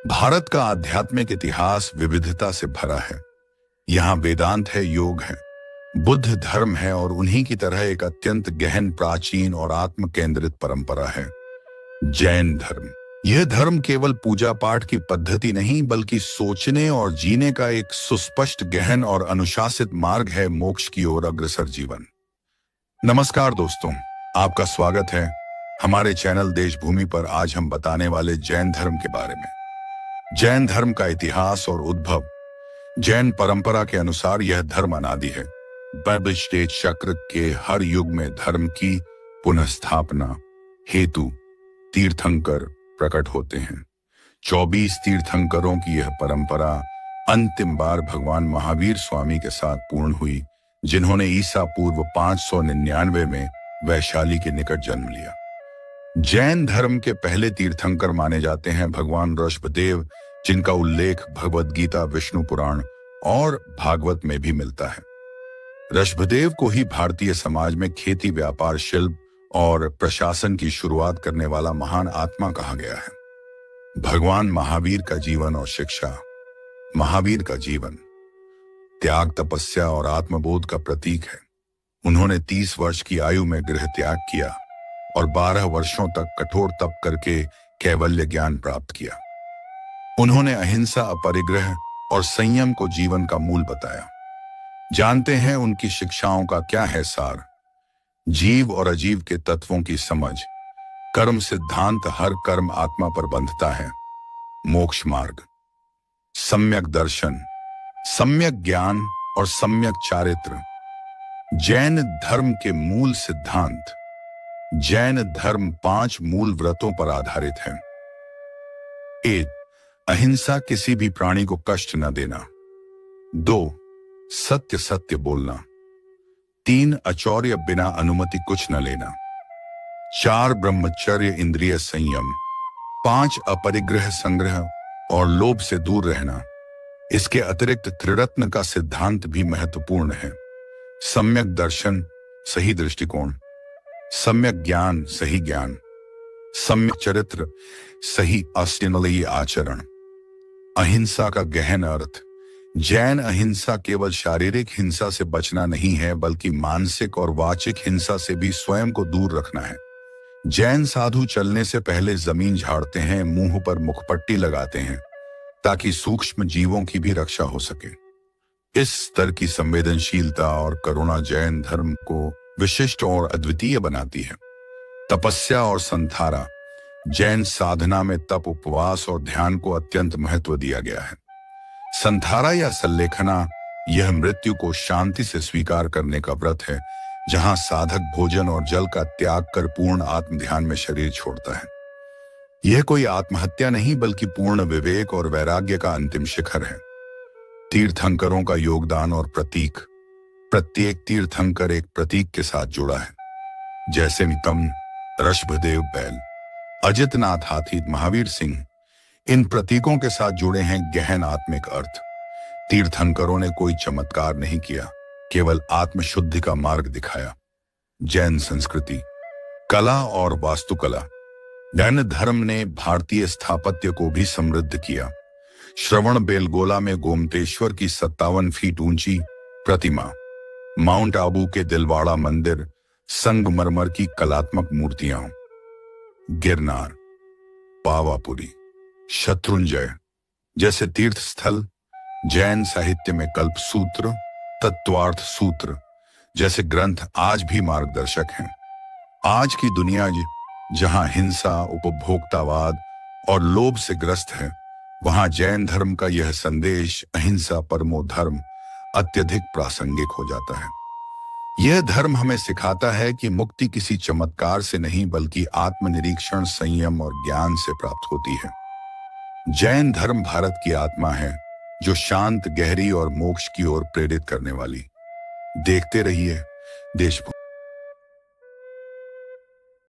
भारत का आध्यात्मिक इतिहास विविधता से भरा है। यहाँ वेदांत है, योग है, बुद्ध धर्म है और उन्हीं की तरह एक अत्यंत गहन, प्राचीन और आत्म केंद्रित परंपरा है, जैन धर्म। यह धर्म केवल पूजा पाठ की पद्धति नहीं बल्कि सोचने और जीने का एक सुस्पष्ट, गहन और अनुशासित मार्ग है मोक्ष की ओर अग्रसर जीवन। नमस्कार दोस्तों, आपका स्वागत है हमारे चैनल देशभूमि पर। आज हम बताने वाले जैन धर्म के बारे में। जैन धर्म का इतिहास और उद्भव। जैन परंपरा के अनुसार यह धर्म अनादि है। बर्बस्टेज चक्र के हर युग में धर्म की पुनःस्थापना हेतु तीर्थंकर प्रकट होते हैं। 24 तीर्थंकरों की यह परंपरा अंतिम बार भगवान महावीर स्वामी के साथ पूर्ण हुई, जिन्होंने ईसा पूर्व 599 में वैशाली के निकट जन्म लिया। जैन धर्म के पहले तीर्थंकर माने जाते हैं भगवान ऋषभदेव, जिनका उल्लेख भगवद गीता, विष्णु पुराण और भागवत में भी मिलता है। ऋषभदेव को ही भारतीय समाज में खेती, व्यापार, शिल्प और प्रशासन की शुरुआत करने वाला महान आत्मा कहा गया है। भगवान महावीर का जीवन और शिक्षा। महावीर का जीवन त्याग, तपस्या और आत्मबोध का प्रतीक है। उन्होंने 30 वर्ष की आयु में गृह त्याग किया और 12 वर्षों तक कठोर तप करके कैवल्य ज्ञान प्राप्त किया। उन्होंने अहिंसा, अपरिग्रह और संयम को जीवन का मूल बताया। जानते हैं उनकी शिक्षाओं का क्या है सार? जीव और अजीव के तत्वों की समझ, कर्म सिद्धांत, हर कर्म आत्मा पर बंधता है, मोक्ष मार्ग, सम्यक दर्शन, सम्यक ज्ञान और सम्यक चारित्र। जैन धर्म के मूल सिद्धांत। जैन धर्म 5 मूल व्रतों पर आधारित है। 1. अहिंसा, किसी भी प्राणी को कष्ट न देना। 2. सत्य सत्य बोलना। 3. अचौर्य, बिना अनुमति कुछ न लेना। 4. ब्रह्मचर्य, इंद्रिय संयम। 5. अपरिग्रह, संग्रह और लोभ से दूर रहना। इसके अतिरिक्त त्रिरत्न का सिद्धांत भी महत्वपूर्ण है। सम्यक दर्शन, सही दृष्टिकोण। सम्यक ज्ञान, सही ज्ञान। सम्यक चरित्र, सही अस्तित्वीय आचरण। अहिंसा का गहन अर्थ। जैन अहिंसा केवल शारीरिक हिंसा से बचना नहीं है, बल्कि मानसिक और वाचिक हिंसा से भी स्वयं को दूर रखना है। जैन साधु चलने से पहले जमीन झाड़ते हैं, मुंह पर मुखपट्टी लगाते हैं, ताकि सूक्ष्म जीवों की भी रक्षा हो सके। इस स्तर की संवेदनशीलता और करुणा जैन धर्म को विशिष्ट और अद्वितीय बनाती है। तपस्या और संथारा। जैन साधना में तप, उपवास और ध्यान को अत्यंत महत्व दिया गया है। संथारा या सल्लेखना, यह मृत्यु को शांति से स्वीकार करने का व्रत है, जहां साधक भोजन और जल का त्याग कर पूर्ण आत्म ध्यान में शरीर छोड़ता है। यह कोई आत्महत्या नहीं, बल्कि पूर्ण विवेक और वैराग्य का अंतिम शिखर है। तीर्थंकरों का योगदान और प्रतीक। प्रत्येक तीर्थंकर एक प्रतीक के साथ जुड़ा है, जैसे निकम, ऋषभदेव बैल, अजितनाथ हाथी, महावीर सिंह। इन प्रतीकों के साथ जुड़े हैं गहन आत्मिक अर्थ। तीर्थंकरों ने कोई चमत्कार नहीं किया, केवल आत्मशुद्धि का मार्ग दिखाया। जैन संस्कृति, कला और वास्तुकला। जैन धर्म ने भारतीय स्थापत्य को भी समृद्ध किया। श्रवण बेलगोला में गोमतेश्वर की 57 फीट ऊंची प्रतिमा, माउंट आबू के दिलवाड़ा मंदिर, संगमरमर की कलात्मक मूर्तियां, गिरनार, पावापुरी, शत्रुंजय जैसे तीर्थ स्थल। जैन साहित्य में कल्प सूत्र, तत्वार्थ सूत्र जैसे ग्रंथ आज भी मार्गदर्शक हैं। आज की दुनिया जहां हिंसा, उपभोक्तावाद और लोभ से ग्रस्त है, वहां जैन धर्म का यह संदेश, अहिंसा परमो धर्म, अत्यधिक प्रासंगिक हो जाता है। यह धर्म हमें सिखाता है कि मुक्ति किसी चमत्कार से नहीं, बल्कि आत्मनिरीक्षण, संयम और ज्ञान से प्राप्त होती है। जैन धर्म भारत की आत्मा है, जो शांत, गहरी और मोक्ष की ओर प्रेरित करने वाली। देखते रहिए देशभूमि।